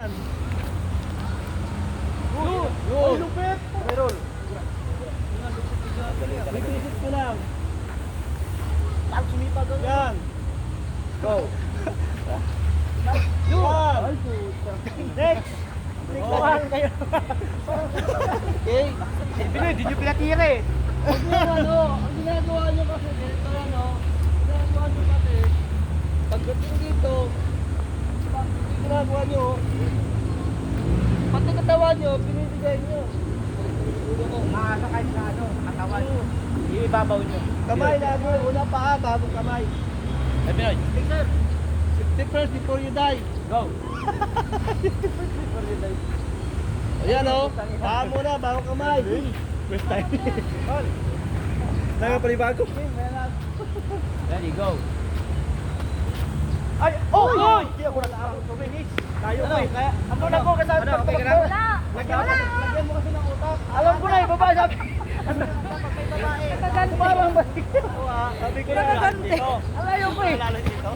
Ay, lupit! Meron. Bibisit ko lang. Pag sumipag ako. Yan. Go. Yan. Ay, puta. Next. Tingnan kayo. Okay. Pinoy, di nyo pinatira eh. Ang ginagawa nyo kasi dito, ginagawa nyo kasi, pagdating dito, ang ginagawa nyo, pati katawan nyo, pinibigay nyo. Makasakay sa katawan. Ibabaw nyo. Kamay lagi, una paa, bago kamay. Eh, Pinoy. Sir, 50 first before you die. Go. Ayan o, paa muna, bago kamay. First time. Nangapanibago. Ready, go. Ay! Oh! Oy! Hindi ako nakaabot 2 minutes. Tayo ko eh. Kaya, ako na ko kasama Ano, okay ka na? Lagyan mo kasi ng utak. Alam ko na eh, babae sabi. Parang balik. Sabi ko na. Nakagante. Alayo ko eh. Lalo dito.